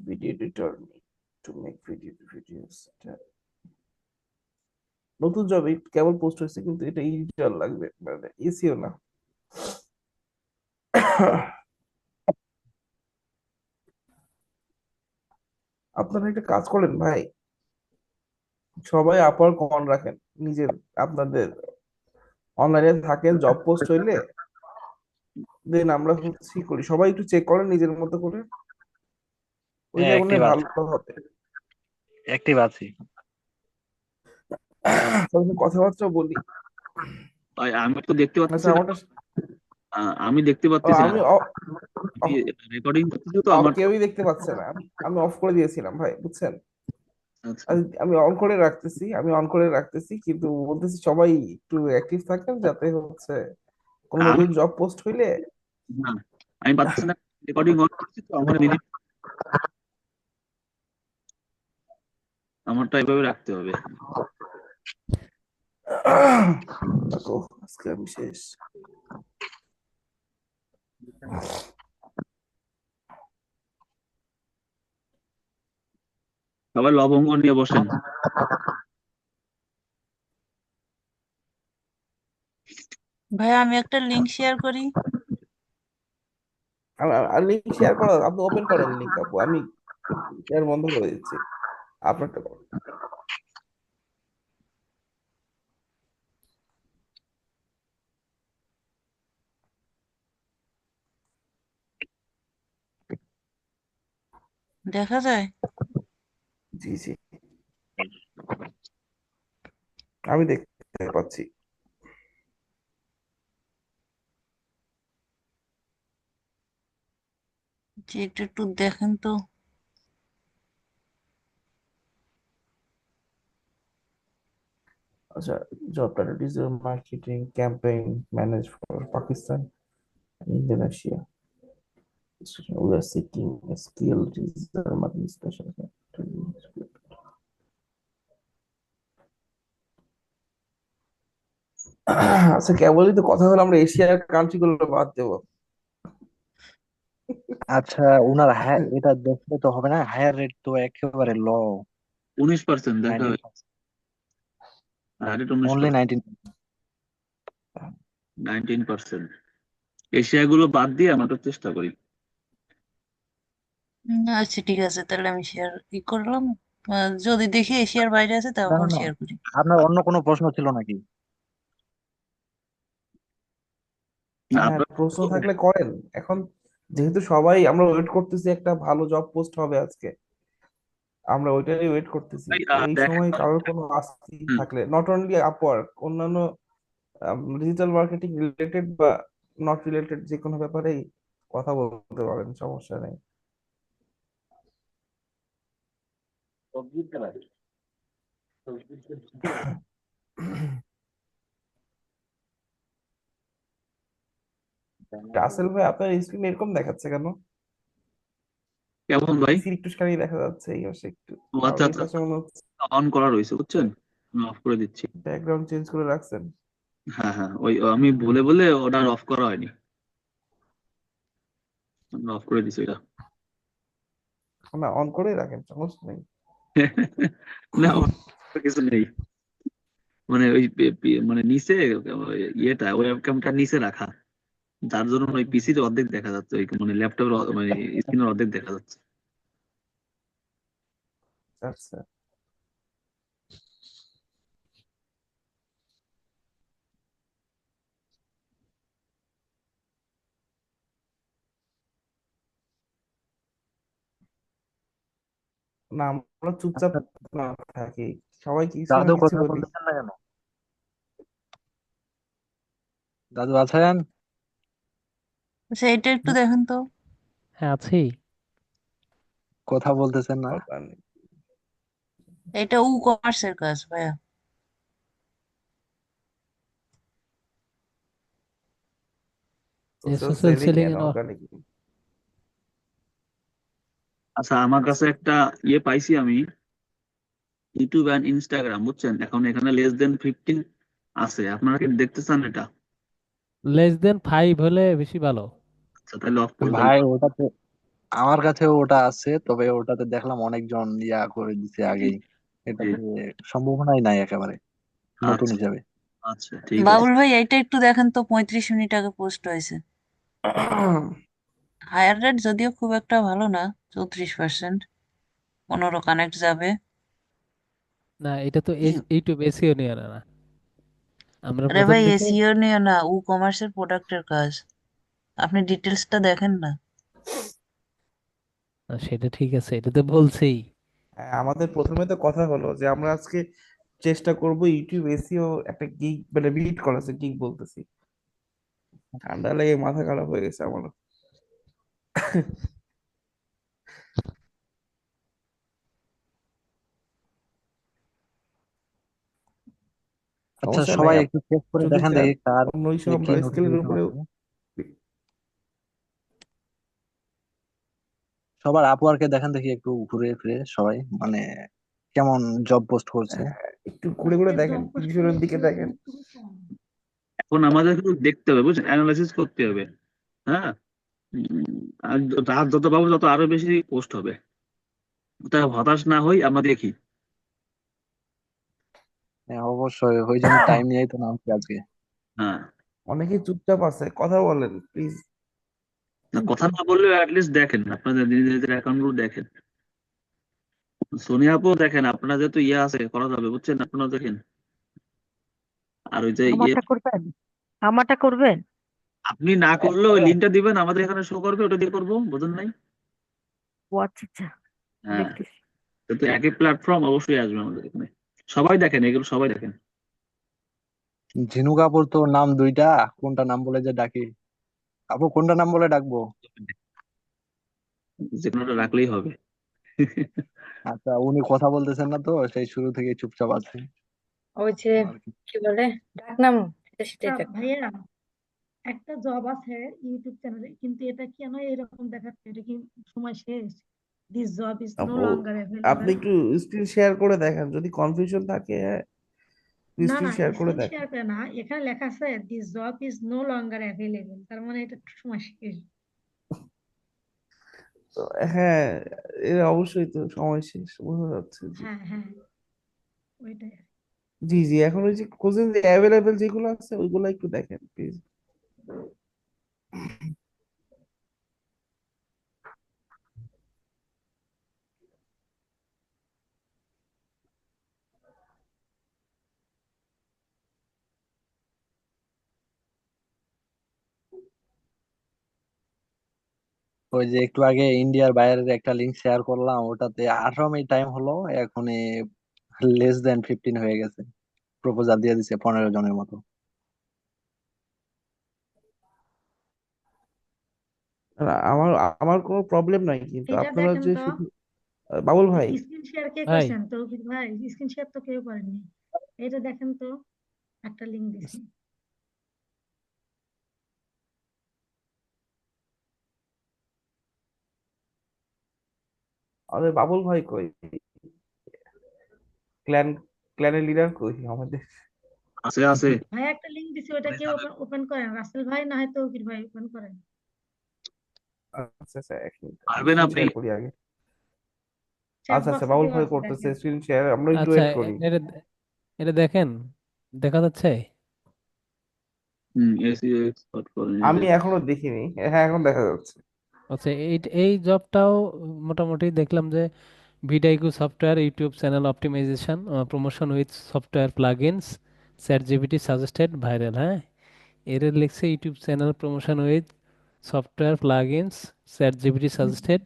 Video editor to make videos. নতুন job কেবল post হয়েছে, কিন্তু এটা এডিটর লাগবে, মানে এসিও না। আপনারা একটা কাজ করেন ভাই, সবাই আপার কমান রাখেন নিজের, আপনাদের অনলাইনে থাকেন, জব পোস্ট হইলে দেন আমরা হচ্ছে কি করি, সবাই একটু চেক করেন নিজের মতো করে, হ্যাঁ, ওইটা মনে অ্যাক্টিভ হয় আছি। ভালো হবে। অ্যাক্টিভ আছি। তবে কথাবার্তা বলি। ভাই আমি তো দেখতে আচ্ছা পাচ্ছি না। আমারটা, আমি দেখতে ও, পাচ্ছি না। আমি রেকর্ডিং করতেছি তো আমার। কেউই দেখতে পাচ্ছে না, আমি অফ করে দিয়েছিলাম ভাই, বুঝছেন। আচ্ছা। আমি অন করে রাখতেছি, কিন্তু বলতেছি সবাই একটু অ্যাক্টিভ থাকেন, যাতে হচ্ছে কোনো আমি নতুন জব পোস্ট হইলে। না, আমি পাচ্ছি না। রেকর্ডিং অন করছি তো আমার মিনিট, আমারটা এভাবে রাখতে হবে। দেখো, আজকে আমি শেষ। সবাই লবঙ্গ নিয়ে বসেন। ভাই আমি একটা লিংক শেয়ার করি। আর লিঙ্ক শেয়ার করা, আপনি ওপেন করেন লিঙ্ক, আপু, আমি শেয়ার বন্ধ করে দিচ্ছি, আপনারটা করেন। দেখা যায়? জি জি, আমি দেখতে পাচ্ছি। যে একটু একটু দেখেন তো। আচ্ছা, job title digital marketing campaign manage for Pakistan, Indonesia. We are seeking a skilled digital marketing specialist. আচ্ছা, কেবলই তো কথা হলো, আমরা এশিয়ার কান্ট্রি গুলো বাদ দেবো। আচ্ছা, উনার এটা দেখলে তো হবে না, হায়ার রেট তো একেবারে লো। 19% দেখা হয়। 19%। আর এটা উনিশ অনলি পার্সেন্ট 19। 19%। এশিয়াগুলো বাদ দিয়ে আমরা তো চেষ্টা করি। আচ্ছা ঠিক আছে, তাহলে আমি শেয়ার করলাম। যদি দেখি এশিয়ার বাইরে আছে না না তখন না, শেয়ার করি। আপনার অন্য কোনো প্রশ্ন ছিল নাকি? না, হ্যাঁ, আমরা প্রশ্ন থাকলে করেন এখন, যেহেতু সবাই আমরা ওয়েট করতেছি, একটা ভালো জব পোস্ট হবে আজকে, আমরা ওইটারই ওয়েট করতেছি। ভাই, তো এই দেখেন। সময় কারোর কোনো আস্তি হুম, থাকলে, নট অনলি আপওয়ার্ক, অন্যান্য ডিজিটাল মার্কেটিং রিলেটেড বা নট রিলেটেড যে কোনো ব্যাপারেই কথা বলতে পারেন, সমস্যা নেই। রাসেল ভাই, আপনার স্ক্রিন এরকম দেখাচ্ছে কেন? কেমন ভাই? পিসির একটু খালি দেখা যাচ্ছে, এই পাশে একটু, ও আর আচ্ছা ওই আচ্ছা, পাশে মনে হচ্ছে অন করা রয়েছে বুঝছেন। আমি অফ করে দিচ্ছি। ব্যাকগ্রাউন্ড চেঞ্জ করে রাখছেন। হ্যাঁ হ্যাঁ, ওই আমি বলে বলে ওটা অফ করা হয়নি। আমি অফ করে দিচ্ছি এটা। না, অন করে রাখেন, সমস্যা নেই। না, ওর কিছু নেই। মানে ওই মানে নিচে ইয়েটা ওয়েবক্যামটা নিচে রাখা, যার জন্য ওই পিসির অর্ধেক দেখা যাচ্ছে, ওই মানে ল্যাপটপের মানে স্ক্রিনের অর্ধেক দেখা যাচ্ছে। আচ্ছা, না আমরা চুপচাপ আচ্ছা, না থাকি, সবাই কিছু না দাদু কিছু কথা বলি। বলতেছেন না কেন? দাদু আছেন? আচ্ছা এটা একটু দেখেন তো। হ্যাঁ আছি। কথা বলতেছেন না? দরকার নেই। এটা কমার্সের কাজ ভাইয়া। Social social selling selling and এর অর্গানিক। আচ্ছা, আমার কাছে একটা ইয়ে পাইছি আমি, ইউটিউব অ্যান্ড ইনস্টাগ্রাম বুঝছেন, এখন এখানে লেস দেন 15 আছে। আপনারা কি দেখতে চান এটা? লেস দেন 5 হলে বেশি ভালো। আচ্ছা, তাহলে অফ করে দেন। ভাই ওটা তো আমার কাছে ওটা আছে, তবে ওটাতে দেখলাম অনেকজন ইয়া করে দিছে আগেই। জি, এটাতে সম্ভাবনাই নাই একেবারে, নতুন আচ্ছা হিসাবে। আচ্ছা, ঠিক আছে। বাবুল ভাই এটা একটু দেখেন তো, 35 মিনিট আগে পোস্ট হয়েছে। হায়ার রেট যদিও খুব একটা ভালো না, 34%। 15 কানেক্ট যাবে। না, এটা তো ইউটিউব এসিও নিয়ে না না। আমরা আরে প্রথম ভাই দিকে এসইও নিয়ে না, ই কমার্সের প্রোডাক্টের কাজ। আপনি ডিটেলসটা দেখেন না। সেটা ঠিক আছে, এটা তো বলছেই। হ্যাঁ, আমাদের প্রথমে তো কথা হলো যে আমরা আজকে চেষ্টা করব ইউটিউব এসিও একটা গিগ মানে বিট করা, গিগ বলতেছি, ঠান্ডা লেগে মাথা খারাপ হয়ে গেছে আমার। আচ্ছা, সমস্যা নাই, সবাই একটু চেক করে যদি দেখেন চান দেখি কার অন্য ইস্যু কে কি আমরা স্কেলের নোটিফিকেশন উপরে। আছে। সবার আপওয়ার্কে দেখেন দেখি একটু ঘুরে ফিরে সবাই, মানে কেমন জব পোস্ট করছে। একটু ঘুরে ঘুরে দেখেন, পিছনের দিকে দেখেন। এখন আমাদের শুধু দেখতে হবে, বুঝছেন, অ্যানালাইসিস করতে হবে। হ্যাঁ। আর রাত যত পাবো তত আরো বেশি পোস্ট হবে। তা হতাশ না হই, আমরা দেখি। হ্যাঁ, অবশ্যই, ওই জন্য টাইম নিয়েই তো নামছি আজকে। হ্যাঁ। অনেকে চুপচাপ আছে, কথা বলেন প্লিজ। না, কথা না বললেও অ্যাটলিস্ট দেখেন, আপনাদের নিজেদের অ্যাকাউন্ট গুলো দেখেন। সোনিয়া আপু দেখেন, আপনারা যেহেতু ইয়ে আছে করা যাবে, বুঝছেন, আপনারা দেখেন। আর ওই যে ইয়ে, আমারটা করবেন, আমারটা করবেন। আপনি না করলেও ওই লিঙ্কটা দিবেন, আমাদের এখানে শো করবে, ওটা দিয়ে করবো, বুঝেন নাই? ও আচ্ছা আচ্ছা, হ্যাঁ। দেখতেছি। কিন্তু একই প্ল্যাটফর্ম অবশ্যই আসবে আমাদের এখানে। সবাই দেখেন এগুলো, সবাই দেখেন। ঝিনুক আপুর তো নাম দুইটা, কোনটা নাম বলে যে ডাকি? আপু কোনটা নাম বলে ডাকবো? যে কোনোটা রাখলেই হবে। আচ্ছা, উনি কথা বলতেছেন না তো, সেই শুরু থেকে চুপচাপ আছে ওই যে আর কি। কি বলে ডাকনাম, সেটা সেটাই আচ্ছা থাক। ভাইয়া, একটা জব আছে ইউটিউব চ্যানেলে, কিন্তু এটা কেন এরকম দেখাচ্ছে? এটা কি সময় শেষ? দিস জব ইজ নো আপু, লঙ্গার আপনি অ্যাভেলেবল। একটু স্ক্রিন শেয়ার করে দেখেন, যদি কনফিউশন থাকে না স্ক্রিন না, শেয়ার করে স্ক্রিন দেখেন। শেয়ার করে না, এখানে লেখা আছে this job is no longer available, তার মানে এটা সময় শেষ। তো হ্যাঁ, এর অবশ্যই তো সময় শেষ, বোঝা যাচ্ছে জি। হ্যাঁ হ্যাঁ, ওইটাই। জি জি, এখন ওই যে খোঁজেন যে অ্যাভেলেবেল যেগুলো আছে ওইগুলো একটু দেখেন প্লিজ। ওই যে একটু আগে ইন্ডিয়ার বাইরের একটা লিঙ্ক শেয়ার করলাম, ওটাতে 18 মিনিট টাইম হলো, এখন লেস দেন 15 হয়ে গেছে। প্রপোজাল দিয়ে দিছে 15 জনের মতো। আমার আমার কোনো প্রবলেম নাই, কিন্তু এটা আপনারা দেখেন যে তো, শুধু বাবুল ভাই, স্ক্রিন শেয়ার কে ভাই, করছেন? তৌফিক ভাই, স্ক্রিন শেয়ার তো কেউ করেননি। এটা দেখেন তো, একটা লিঙ্ক দিছি। আমাদের বাবুল ভাই কই? ক্ল্যান ক্ল্যানের লিডার কই আমাদের? আছে আছে। ভাই একটা লিংক দিছি, ওটা কেউ ওপেন করেন, রাসেল ভাই না হয় তৌকির ভাই ওপেন করেন। আচ্ছা আচ্ছা, এক মিনিট পারবেন স্ক্রিন আপনি? শেয়ার করি আগে। চ্যাট আচ্ছা আচ্ছা, বক্সে বাবুল দেওয়া ভাই আছে, করতেছে দেখেন। স্ক্রিন শেয়ার, আমরা একটু আচ্ছা, ওয়েট করি। এটা এটা দেখেন, দেখা যাচ্ছে। এসিও এক্সপার্ট করেন এই যে। আমি এখনো দেখিনি, হ্যাঁ এখন দেখা যাচ্ছে। আচ্ছা, এই এই জবটাও মোটামুটি দেখলাম যে VidIQ software YouTube channel optimization promotion with software plugins ChatGPT suggested viral. হ্যাঁ, এর লিখছে YouTube channel promotion with software plugins ChatGPT suggested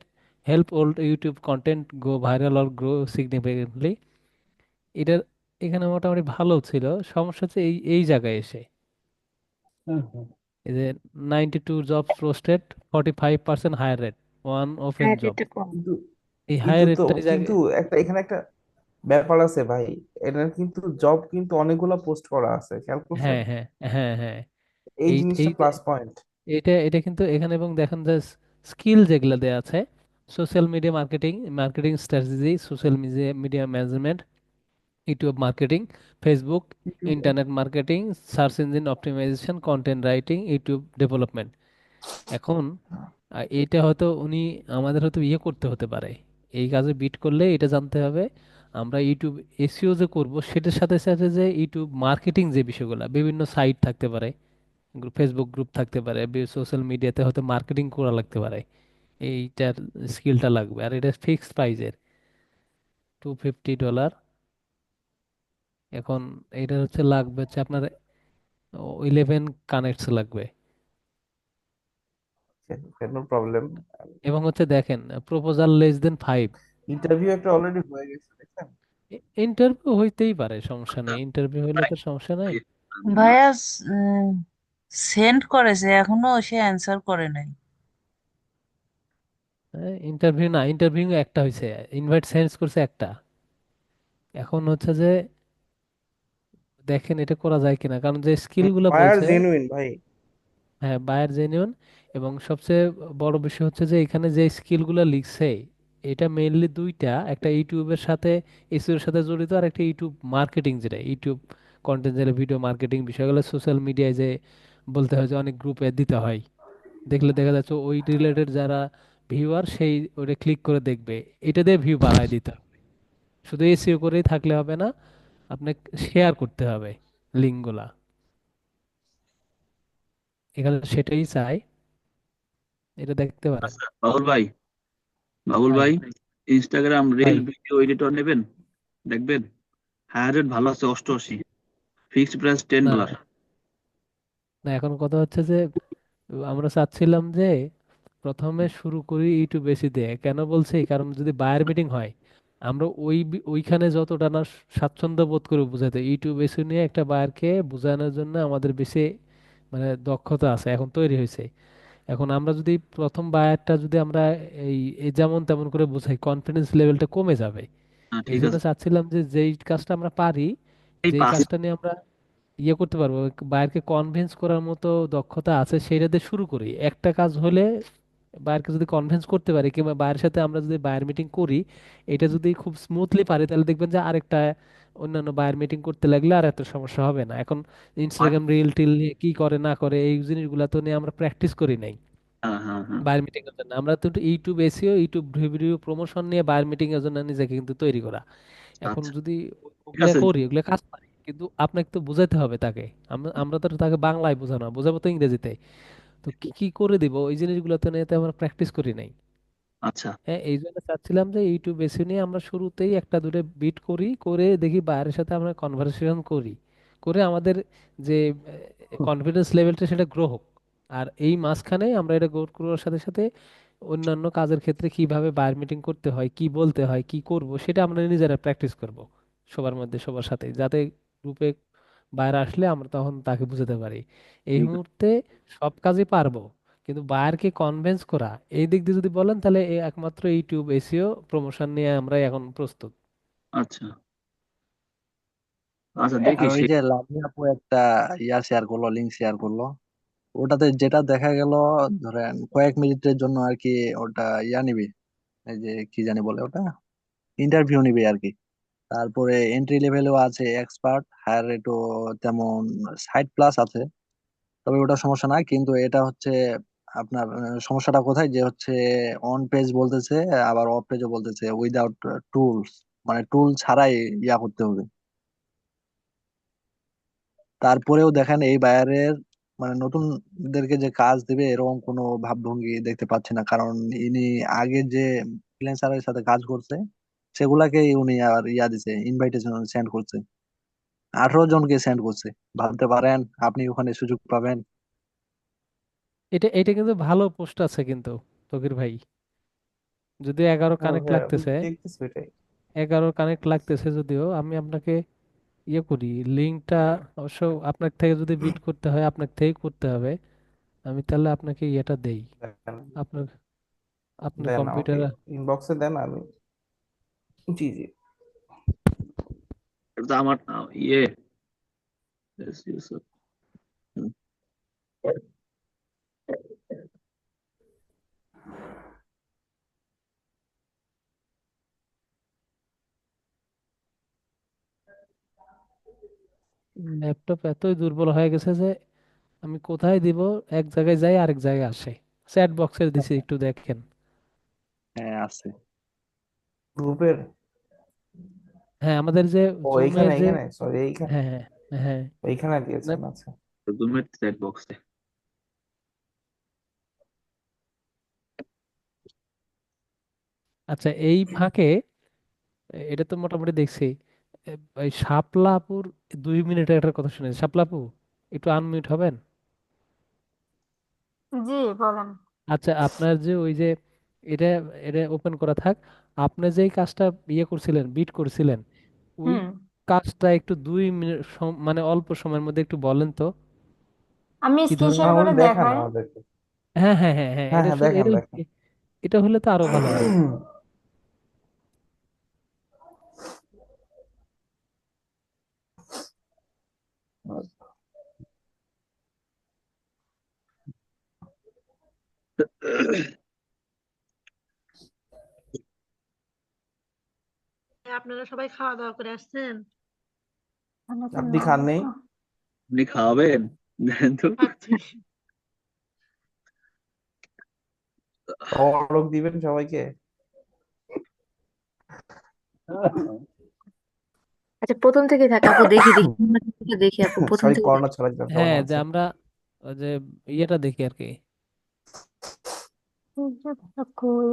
help old YouTube content go viral or grow significantly. এটার এখানে মোটামুটি ভালো ছিল, সমস্যা হচ্ছে এই এই জায়গায় এসে এই যে 92 jobs posted, 45% hire rate, one open হ্যাঁ, জব। এটা কম। এই কিন্তু হায়ার তো রেটটা এই কিন্তু জায়গায়। একটা এখানে একটা ব্যাপার আছে ভাই, এটার কিন্তু জব কিন্তু অনেকগুলা পোস্ট করা আছে, খেয়াল করছেন? হ্যাঁ হ্যাঁ হ্যাঁ হ্যাঁ, এই এই জিনিসটা এই প্লাস পয়েন্ট। এটা এটা কিন্তু এখানে, এবং দেখেন যে স্কিল যেগুলো দেওয়া আছে, social media marketing, marketing strategy, social media media management, YouTube marketing, Facebook, internet marketing, search engine optimization, content writing, YouTube development. এখন এইটা হয়তো উনি আমাদের হয়তো ইয়ে করতে হতে পারে, এই কাজে বিট করলে এটা জানতে হবে আমরা ইউটিউব এসইও যে করব সেটার সাথে সাথে যে ইউটিউব মার্কেটিং যে বিষয়গুলো, বিভিন্ন সাইট থাকতে পারে, ফেসবুক গ্রুপ থাকতে পারে, সোশ্যাল মিডিয়াতে হয়তো মার্কেটিং করা লাগতে পারে, এইটার স্কিলটা লাগবে। আর এটা ফিক্সড প্রাইজের $250। এখন এটা হচ্ছে লাগবে হচ্ছে আপনার 11 কানেক্টস লাগবে। No problem. এবং হচ্ছে দেখেন, প্রপোজাল লেস দেন 5। ইন্টারভিউ একটা অলরেডি হয়ে গেছে দেখছেন। ইন্টারভিউ হইতেই পারে, সমস্যা আচ্ছা, নেই, ইন্টারভিউ হইলে ভাই, তো সমস্যা নাই। ভাইয়া সেন্ড করেছে, এখনো সে অ্যান্সার করে নাই। ইন্টারভিউ না, ইন্টারভিউ একটা হয়েছে, ইনভাইট সেন্ড করছে একটা। এখন হচ্ছে যে দেখেন এটা করা যায় কিনা, কারণ যে স্কিলগুলো বায়ার বলছে, জেনুইন ভাই। হ্যাঁ বায়ার জেনিউন। এবং সবচেয়ে বড় বিষয় হচ্ছে যে এখানে যে স্কিলগুলো লিখছে এটা মেইনলি দুইটা, একটা ইউটিউবের সাথে, এসইও এর সাথে জড়িত, আর একটা ইউটিউব মার্কেটিং, যেটা ইউটিউব কন্টেন্ট, যেটা ভিডিও মার্কেটিং বিষয়গুলো সোশ্যাল মিডিয়ায় যে বলতে হয় যে অনেক গ্রুপে দিতে হয়, দেখলে দেখা যাচ্ছে ওই রিলেটেড যারা ভিউয়ার সেই ওটা ক্লিক করে দেখবে, এটা দিয়ে ভিউ বাড়ায় দিতে হবে। শুধু এসইও করেই থাকলে হবে না, আপনাকে শেয়ার করতে হবে লিঙ্কগুলা, এখানে সেটাই চাই, এটা দেখতে পারেন। আচ্ছা বাবুল ভাই, বাবুল ভাই, ভাই, ইনস্টাগ্রাম রিল ভাই, ভিডিও এডিটর নেবেন? দেখবেন, হায়ার রেট ভালো আছে, 88, ফিক্সড প্রাইস না $10। না, এখন কথা হচ্ছে যে আমরা চাচ্ছিলাম যে প্রথমে শুরু করি ইউটিউব বেশি দিয়ে। কেন বলছি, কারণ যদি বায়ার মিটিং হয় আমরা ওইখানে যতটা না স্বাচ্ছন্দ্য বোধ করে বোঝাতে, ইউটিউব বেশি নিয়ে একটা বায়ারকে বোঝানোর জন্য আমাদের বেশি মানে দক্ষতা আছে, এখন তৈরি হয়েছে। এখন আমরা যদি প্রথম বায়ারটা যদি আমরা এই এই যেমন তেমন করে বোঝাই, কনফিডেন্স লেভেলটা কমে যাবে। হ্যাঁ এই ঠিক জন্য আছে। চাচ্ছিলাম যে যেই কাজটা আমরা পারি, এই যেই পাঁচ, কাজটা নিয়ে আমরা ইয়ে করতে পারবো, বায়ারকে কনভিন্স করার মতো দক্ষতা আছে, সেইটা দিয়ে শুরু করি। একটা কাজ হলে বায়ারকে যদি কনভিন্স করতে পারি, কিংবা বায়ের সাথে আমরা যদি বায়ার মিটিং করি, এটা যদি খুব স্মুথলি পারি, তাহলে দেখবেন যে আরেকটা অন্যান্য বায়ার মিটিং করতে লাগলে আর এত সমস্যা হবে না। এখন ইনস্টাগ্রাম রিল টিল নিয়ে কি করে না করে এই জিনিসগুলো তো নিয়ে আমরা প্র্যাকটিস করি নাই হ্যাঁ হ্যাঁ হ্যাঁ, বায়ার মিটিং এর জন্য। আমরা তো YouTube SEO, YouTube video promotion নিয়ে বায়ার মিটিং এর জন্য নিজেকে কিন্তু তৈরি করা। এখন আচ্ছা যদি ঠিক ওগুলা আছে। করি, ওগুলা কাজ পারি, কিন্তু আপনাকে তো বোঝাতে হবে তাকে। আমরা আমরা তো তাকে বাংলায় বোঝানো, বোঝাবো তো ইংরেজিতে। তো কি কি করে দিব ওই জিনিসগুলো তো নিয়ে তো আমরা প্র্যাকটিস করি নাই। আচ্ছা হ্যাঁ, এই জন্য চাচ্ছিলাম যে ইউটিউব বেছে নিয়ে আমরা শুরুতেই একটা দুটো বিট করি, করে দেখি বাইরের সাথে আমরা কনভারসেশন করি, করে আমাদের যে কনফিডেন্স লেভেলটা সেটা গ্রো হোক। আর এই মাঝখানে আমরা এটা গ্রো করার সাথে সাথে অন্যান্য কাজের ক্ষেত্রে কিভাবে বায়ার মিটিং করতে হয়, কি বলতে হয়, কি করব, সেটা আমরা নিজেরা প্র্যাকটিস করব সবার মধ্যে, সবার সাথে, যাতে গ্রুপে বাইরে আসলে আমরা তখন তাকে বুঝাতে পারি। এই ঠিক আছে। মুহূর্তে সব কাজই পারবো, কিন্তু বায়ারকে কনভিন্স করা, এই দিক দিয়ে যদি বলেন তাহলে এই একমাত্র ইউটিউব এসিও প্রমোশন নিয়ে আমরা এখন প্রস্তুত। আচ্ছা আচ্ছা আর দেখি ওই সে। যে লাভলি আপু একটা ইয়া শেয়ার করলো, লিঙ্ক শেয়ার করলো, ওটাতে যেটা দেখা গেল, ধরেন কয়েক মিনিটের জন্য আর কি ওটা ইয়া নিবে, এই যে কি জানি বলে ওটা, ইন্টারভিউ নিবে আর কি। তারপরে এন্ট্রি লেভেলও আছে, এক্সপার্ট, হায়ার রেটও তেমন, 60+ আছে। তবে ওটা সমস্যা না, কিন্তু এটা হচ্ছে আপনার সমস্যাটা কোথায় যে হচ্ছে অন পেজ বলতেছে, আবার অফ পেজও বলতেছে উইদাউট টুলস, মানে টুল ছাড়াই ইয়া করতে হবে। তারপরেও দেখেন এই বায়ারের মানে নতুনদেরকে যে কাজ দিবে এরকম কোনো ভাবভঙ্গি দেখতে পাচ্ছি না, কারণ ইনি আগে যে ফ্রিল্যান্সারের সাথে কাজ করছে সেগুলাকেই উনি আর ইয়া দিছে, ইনভাইটেশন সেন্ড করছে, 18 জনকে সেন্ড করছে। ভাবতে পারেন আপনি ওখানে সুযোগ পাবেন। এটা এটা কিন্তু ভালো পোস্ট আছে কিন্তু, তকির ভাই, যদিও 11 হ্যাঁ কানেক্ট ভাই আমি লাগতেছে, দেখতেছি এটাই। 11 কানেক্ট লাগতেছে, যদিও আমি আপনাকে ইয়ে করি লিঙ্কটা, অবশ্য আপনার থেকে যদি বিট করতে হয় আপনার থেকেই করতে হবে। আমি তাহলে আপনাকে ইয়েটা দেই, দেন, আপনার আপনার দেন আমাকে কম্পিউটারে। ইনবক্সে দেন আমি। জি জি। এটা তো আমার ইয়ে, yes, yes, sir. হুম। ল্যাপটপ এতই দুর্বল হয়ে গেছে যে আমি কোথায় দিব, এক জায়গায় যাই আরেক জায়গায় আসে। চ্যাট বক্সের দিছি, একটু দেখেন। হ্যাঁ আছে। গ্রুপের? হ্যাঁ, আমাদের যে ও জুমের এইখানে, যে, এইখানে সরি, এইখানে, হ্যাঁ হ্যাঁ হ্যাঁ। এইখানে না, দিয়েছেন, আচ্ছা। জুমের চ্যাট বক্সে। আচ্ছা এই ফাঁকে এটা তো মোটামুটি দেখছি। এই শাপলা আপুর 2 মিনিটের একটা কথা শুনেছি। শাপলা আপু, একটু আনমিউট হবেন? জি বলেন। আচ্ছা আপনার যে ওই যে, এটা এটা ওপেন করা থাক। আপনি যেই কাজটা ইয়ে করছিলেন, বিট করছিলেন, ওই হুম। কাজটা একটু 2 মিনিট মানে অল্প সময়ের মধ্যে একটু বলেন তো, আমি কি স্ক্রিন ধরনের। শেয়ার হ্যাঁ করে উনি দেখান দেখাই। আমাদেরকে। হ্যাঁ হ্যাঁ হ্যাঁ হ্যাঁ, হ্যাঁ এটা হ্যাঁ, শুধু দেখান এটা, দেখান। এটা হলে তো আরো ভালো হয়। আপনারা সবাই খাওয়া দাওয়া করে আসছেন? তাহলে তো আপনি না খান নেই? হতো। আপনি খাওয়াবেন? দেন তো। খাচ্ছি। তরক দিবেন সবাইকে? আচ্ছা, প্রথম থেকে থাক আপু, দেখি দেখি আমরা দেখি আপু, প্রথম সরি, থেকে করোনা দেখি। ছড়াচ্ছিলাম, কেমন হ্যাঁ, যে আছেন? আমরা ওই যে ইয়েটা দেখি আর কি। এই যে কই।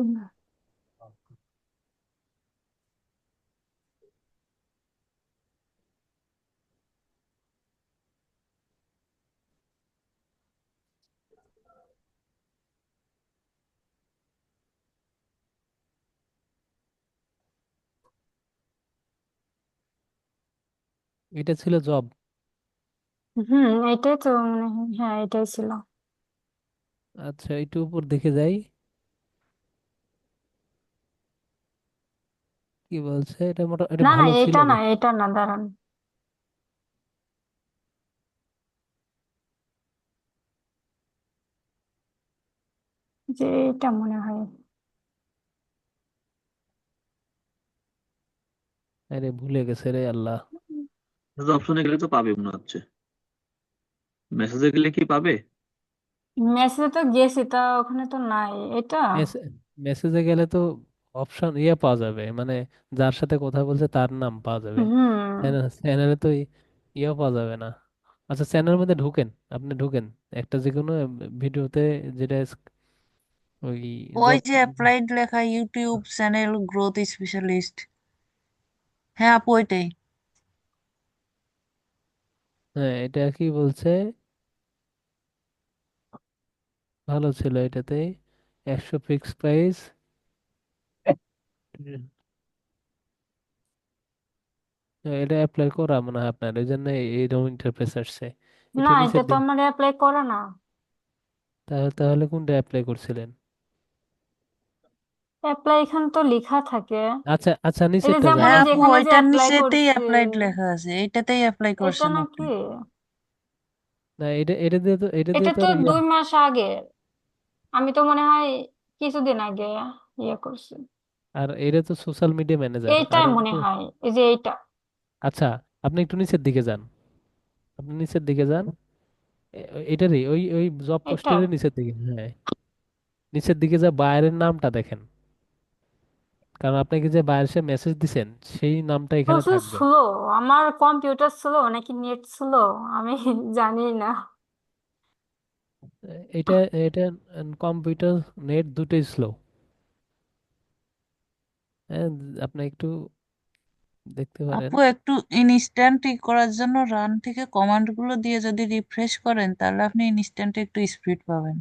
এটা ছিল জব। এটাই তো মনে হয়, হ্যাঁ এটাই ছিল। আচ্ছা একটু উপর দেখে যাই, কি বলছে। এটা এটা না না, ভালো ছিল এটা না, কিন্তু। এটা না, দাঁড়ান। যে এটা মনে হয়। আরে ভুলে গেছে রে আল্লাহ। অপশনে গেলে তো পাবে মনে হচ্ছে। মেসেজে গেলে কি পাবে? মেসেজে তো গেছি, তা ওখানে তো নাই এটা। মেসেজে গেলে তো অপশন ইয়ে পাওয়া যাবে, মানে যার সাথে কথা বলছে তার নাম পাওয়া যাবে। হুম। চ্যানেলে তো ইয়েও পাওয়া যাবে না। আচ্ছা চ্যানেলের মধ্যে ঢুকেন, আপনি ঢুকেন একটা যে কোনো ভিডিওতে, যেটা ওই ওই জব। যে অ্যাপ্লাইড লেখা ইউটিউব চ্যানেল গ্রোথ স্পেশালিস্ট। হ্যাঁ আপু ওইটাই। হ্যাঁ এটা কি বলছে, ভালো ছিল এটাতে, 100 ফিক্স প্রাইস। এটা অ্যাপ্লাই করা মনে হয় আপনার, এই জন্য এইরকম ইন্টারফেস আসছে। না, একটু এটা নিচের তো দিক। আমার অ্যাপ্লাই করা না। তাহলে কোনটা অ্যাপ্লাই করছিলেন? অ্যাপ্লাই এখানে তো লেখা থাকে। আচ্ছা আচ্ছা, এটা নিচেরটা যেমন যান। হ্যাঁ এই আপু যেখানে যে ওইটার অ্যাপ্লাই নিচেতেই করছি, অ্যাপ্লাইড লেখা আছে, এইটাতেই অ্যাপ্লাই এটা করছেন আপনি। নাকি। না এটা এটা দিয়ে এটা তো তো আর 2 মাস আগে। আমি তো মনে হয় কিছুদিন আগে ইয়ে করছি। আর এটা তো সোশ্যাল মিডিয়া ম্যানেজার, আর এইটাই ওটা মনে তো। হয়, এই যে এইটা। আচ্ছা আপনি একটু নিচের দিকে যান, আপনি নিচের দিকে যান। এটারই ওই ওই জব এটাই পোস্টের নিচের দিকে, হ্যাঁ নিচের দিকে যা বাইরের নামটা দেখেন, কারণ আপনাকে যে বাইরে সে মেসেজ দিছেন সেই নামটা এখানে প্রচুর থাকবে। স্লো। আমার কম্পিউটার স্লো নাকি নেট স্লো, আমি জানি না। এটা এটা কম্পিউটার নেট দুটোই স্লো। হ্যাঁ, আপনি একটু দেখতে পারেন। আপু একটু ইনস্ট্যান্ট করার জন্য রান থেকে কমান্ড গুলো দিয়ে যদি রিফ্রেশ করেন তাহলে আপনি ইনস্ট্যান্ট একটু স্পিড পাবেন।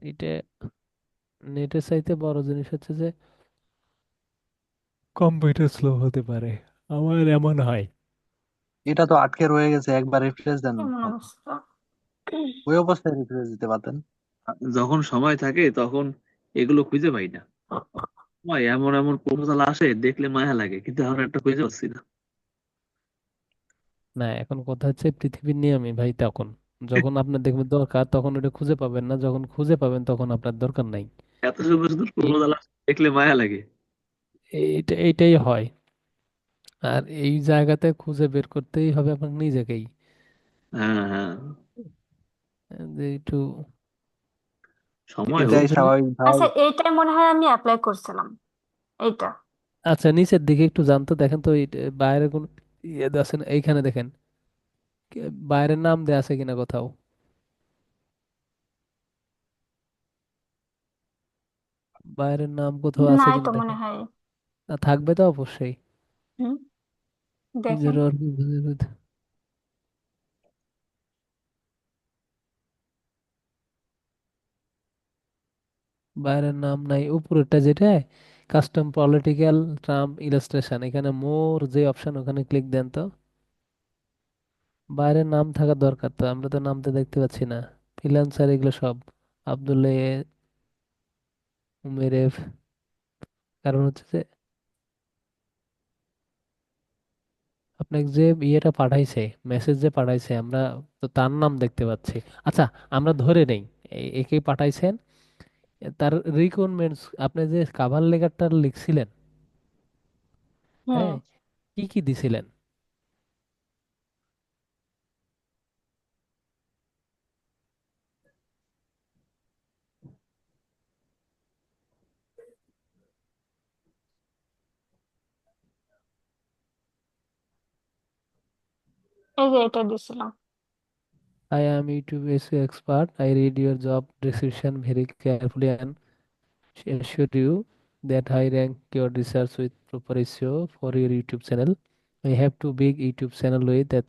এটা নেটের চাইতে বড় জিনিস হচ্ছে যে কম্পিউটার স্লো হতে পারে, আমার এমন হয়। এটা তো আটকে রয়ে গেছে, একবার রিফ্রেশ দেন। কেমন অবস্থা। ওই অবস্থায় রিফ্রেশ দিতে পারতেন। যখন সময় থাকে তখন এগুলো খুঁজে পাই না। সময় এমন এমন প্রপোজাল আসে, দেখলে মায়া লাগে, কিন্তু এখন একটা খুঁজে পাচ্ছি না। না এখন কথা হচ্ছে পৃথিবীর নিয়মই ভাই, তখন যখন আপনার দেখবেন দরকার তখন ওটা খুঁজে পাবেন না, যখন খুঁজে পাবেন তখন আপনার দরকার নাই। এত সুন্দর সুন্দর এই প্রপোজাল আসে, দেখলে মায়া লাগে। এইটাই হয়। আর এই জায়গাতে খুঁজে বের করতেই হবে আপনাকে নিজেকেই। হ্যাঁ হ্যাঁ, যে একটু সময় হোক। এটাই স্বাভাবিক ভাই। আচ্ছা, এইটাই মনে হয় আমি অ্যাপ্লাই করছিলাম, এইটা। আচ্ছা নিচের দিকে একটু জানতো দেখেন তো বাইরে কোন ইয়ে আছে না? এইখানে দেখেন বাইরের নাম দেয়া আছে কিনা কোথাও, বাইরের নাম কোথাও আছে নাই কিনা তো মনে দেখেন। হয়। থাকবে তো অবশ্যই। হুম, দেখেন। নিজের অর্গ- বাইরের নাম নাই, উপরেরটা যেটা কাস্টম পলিটিক্যাল ট্রাম্প ইলাস্ট্রেশন, এখানে মোর যে অপশন ওখানে ক্লিক দেন তো। বাইরের নাম থাকা দরকার, তো আমরা তো নাম তো দেখতে পাচ্ছি না। ফ্রিল্যান্সার এগুলো সব আব্দুল্লাহ উমেরেভ, কারণ হচ্ছে যে আপনাকে যে ইয়েটা পাঠাইছে, মেসেজ যে পাঠাইছে, আমরা তো তার নাম দেখতে পাচ্ছি। আচ্ছা আমরা ধরে নেই একেই পাঠাইছেন, তার রিকোয়ারমেন্টস আপনি যে কাভার লেটারটা লিখছিলেন, হুম, হ্যাঁ, কি কি দিছিলেন? এই যে এটা দিছিলাম। I am YouTube SEO expert. I read your job description very carefully and assure you that I rank your research with proper SEO for your YouTube channel. I have two big YouTube channel with that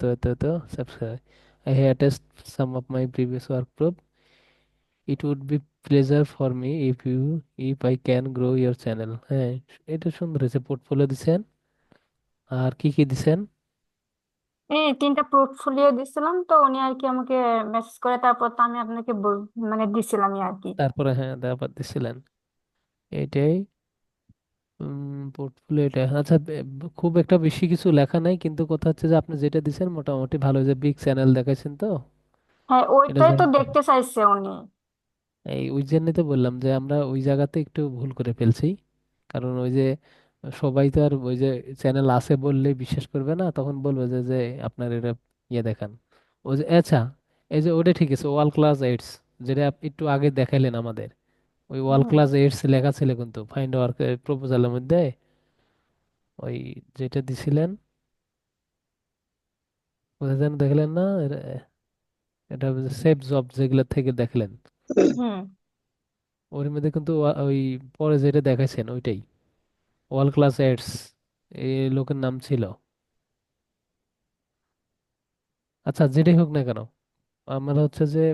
subscribe. I have tested some of my previous work proof. It would be pleasure for me if I can grow your channel. হ্যাঁ, এটা সুন্দর হয়েছে, portfolio দিছেন আর কি কি দিছেন। এই তিনটা পোর্টফোলিও দিছিলাম, তো উনি আর কি আমাকে মেসেজ করে, তারপর তো আমি আপনাকে মানে দিছিলামই আর কি। তারপরে হ্যাঁ দেওয়ার দিছিলেন এইটাই। পোর্টফোলিও এটা আচ্ছা, খুব একটা বেশি কিছু লেখা নাই, কিন্তু কথা হচ্ছে যে আপনি যেটা দিছেন মোটামুটি ভালো, যে বিগ চ্যানেল দেখাইছেন তো। হ্যাঁ, এটা ওইটাই তো যেমন দেখতে চাইছে উনি। ওই জন্যই তো বললাম যে আমরা ওই জায়গাতে একটু ভুল করে ফেলছি। কারণ ওই যে সবাই তো আর ওই যে চ্যানেল আছে বললেই বিশ্বাস করবে না, তখন বলবে যে যে আপনার এটা ইয়ে দেখান। ওই যে আচ্ছা, এই যে ওটা ঠিক আছে, ওয়ার্ল্ড ক্লাস এইডস যেটা আপনি একটু আগে দেখাইলেন আমাদের, ওই ওয়ার্ল্ড হুম, ক্লাস এইডস লেখা ছিল কিন্তু ফাইন্ড ওয়ার্ক প্রপোজালের মধ্যে, ওই যেটা দিছিলেন কোথায় যেন দেখলেন না, এটা সেভ জব যেগুলো থেকে দেখলেন, হুম। ওর মধ্যে কিন্তু ওই পরে যেটা দেখাইছেন ওইটাই ওয়ার্ল্ড ক্লাস এডস এই লোকের নাম ছিল। আচ্ছা যেটাই হোক না কেন, আমরা হচ্ছে যে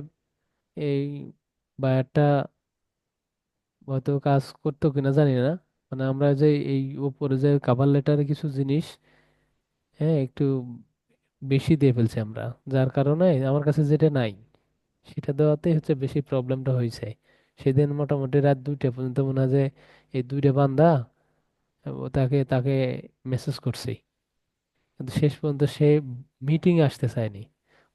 এই বায়ারটা হয়তো কাজ করতো কিনা জানি না, মানে আমরা যে এই উপরে যে কাভার লেটারে কিছু জিনিস, হ্যাঁ, একটু বেশি দিয়ে ফেলছি আমরা, যার কারণে আমার কাছে যেটা নাই সেটা দেওয়াতেই হচ্ছে বেশি প্রবলেমটা হয়েছে। সেদিন মোটামুটি রাত 2টা পর্যন্ত মনে হয় যে এই দুইটা বান্দা ও তাকে তাকে মেসেজ করছি, কিন্তু শেষ পর্যন্ত সে মিটিং আসতে চায়নি।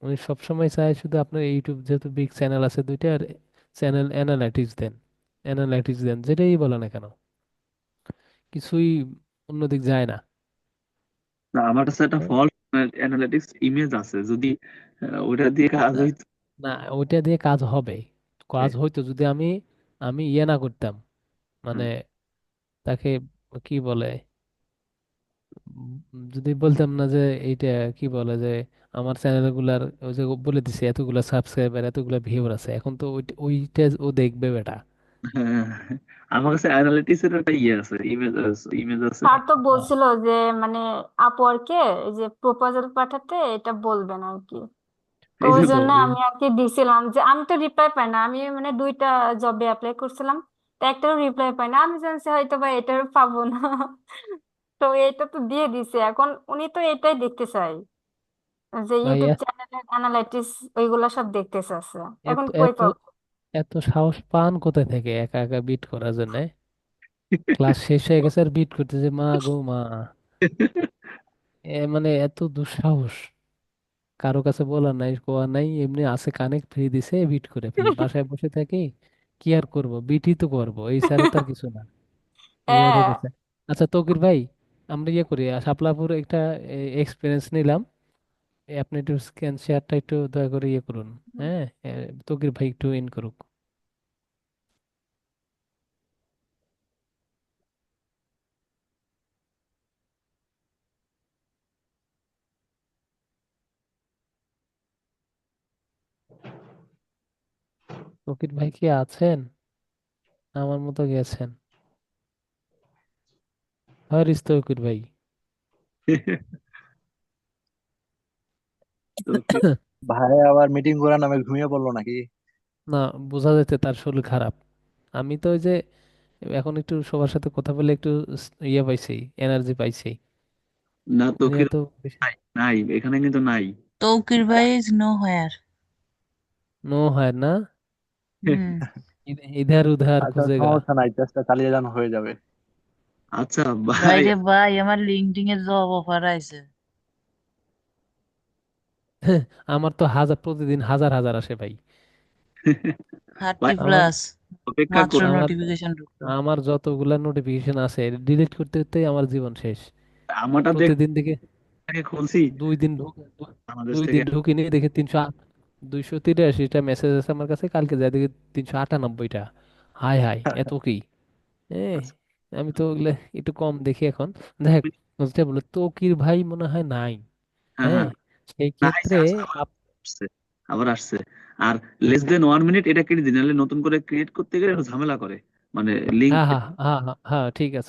উনি সবসময় চায় শুধু আপনার ইউটিউব যেহেতু বিগ চ্যানেল আছে দুইটা, আর চ্যানেল অ্যানালাইটিক্স দেন, অ্যানালাইটিক্স দেন যেটাই বলে না কেন, কিছুই অন্যদিক যায় না। না, আমার কাছে একটা হ্যাঁ, ফল্ট অ্যানালিটিক্স ইমেজ আছে, যদি ওটা দিয়ে কাজ না হইতো। না, ওইটা দিয়ে কাজ হবে, এ, কাজ হইতো যদি আমি আমি ইয়ে না করতাম, মানে হুম, তাকে কি বলে, যদি বলতাম না যে এইটা কি বলে যে আমার চ্যানেল গুলার ওই যে বলে দিছে এতগুলা সাবস্ক্রাইবার এতগুলা ভিউর আছে, এখন তো ওইটা ও দেখবে বেটা। হ্যাঁ, আমার কাছে অ্যানালিটিক্স এর একটা ইয়ে আছে, ইমেজ আছে। স্যার তো হ্যাঁ, বলছিল যে মানে আপওয়ার্কে এই যে প্রপোজাল পাঠাতে এটা বলবেন আর কি। তো এই ওই যে জন্য আমি আর কি দিছিলাম, যে আমি তো রিপ্লাই পাই না, আমি মানে দুইটা জবে অ্যাপ্লাই করছিলাম, তো একটারও রিপ্লাই পাই না, আমি জানছি হয়তো বা এটারও পাবো না। তো এটা তো দিয়ে দিছে, এখন উনি তো এটাই দেখতে চাই, যে ভাই ইউটিউব চ্যানেলের অ্যানালাইটিক্স ওইগুলা সব দেখতে চাচ্ছে। এখন এত কই এত পাবো? এত সাহস পান কোথায় থেকে একা একা বিট করার জন্য? ক্লাস শেষ হয়ে গেছে আর বিট করতেছে, মা গো মা! মানে এত দুঃসাহস, কারো কাছে বলার নাই কোয়া নাই, এমনি আছে কানেক্ট ফ্রি দিছে বিট করে ফেলি, বাসায় বসে থাকি, কি আর করব, বিটই তো করবো, এই ছাড়া তার কিছু না। এইভাবে হ্যাঁ, গেছে। আচ্ছা তকির ভাই, আমরা ইয়ে করি শাপলাপুর একটা এক্সপিরিয়েন্স নিলাম, আপনি একটু স্ক্যান শেয়ারটা একটু দয়া করে ইয়ে করুন। হ্যাঁ, তকির ভাই একটু ইন করুক। তকির ভাই কি আছেন? আমার মতো গেছেন? হরিস তকির ভাই। তো কি ভাই আবার মিটিং করার নামে ঘুমিয়ে পড়লো নাকি? না, বোঝা যাচ্ছে তার শরীর খারাপ। আমি তো ওই যে এখন একটু সবার সাথে কথা বলে একটু ইয়ে পাইছি, এনার্জি পাইছি। না, উনি তৌকির এত বেশি নাই, নাই এখানে কিন্তু নাই। তৌকির ভাই ইজ নো হোয়ার। নো হয় না, হুম। ইধার উধার আচ্ছা, খুঁজেগা। সমস্যা নাই, চেষ্টা চালিয়ে যান, হয়ে যাবে। আচ্ছা ভাই, বাইরে ভাই, আমার লিঙ্কডইন এর জব অফার আইছে। আমার তো হাজার, প্রতিদিন হাজার হাজার আসে ভাই। 30 ভাই আমার প্লাস অপেক্ষা মাত্র করুন। আমার নোটিফিকেশন ঢুকলো। আমার যতগুলা নোটিফিকেশন আছে ডিলিট করতে করতে আমার জীবন শেষ। আমারটা প্রতিদিন দেখে দেখে খুলছি দুই দিন বাংলাদেশ দুই থেকে। দিন ঢুকিনি, দেখে 283টা মেসেজ আছে আমার কাছে, কালকে যাই দেখি 398টা। হাই হাই, এত কি! এ আচ্ছা, আমি তো ওগুলো একটু কম দেখি এখন। দেখ, বুঝতে বলে তকির ভাই মনে হয় নাই। হ্যাঁ হ্যাঁ, হ্যাঁ, সেই না ক্ষেত্রে আবার আসছে, আবার আসছে। আর less than 1 minute এটা কেটে দিন, নাহলে নতুন করে ক্রিয়েট করতে গেলে একটু ঝামেলা করে, মানে লিঙ্ক। হ্যাঁ হ্যাঁ হ্যাঁ হ্যাঁ হ্যাঁ, ঠিক আছে।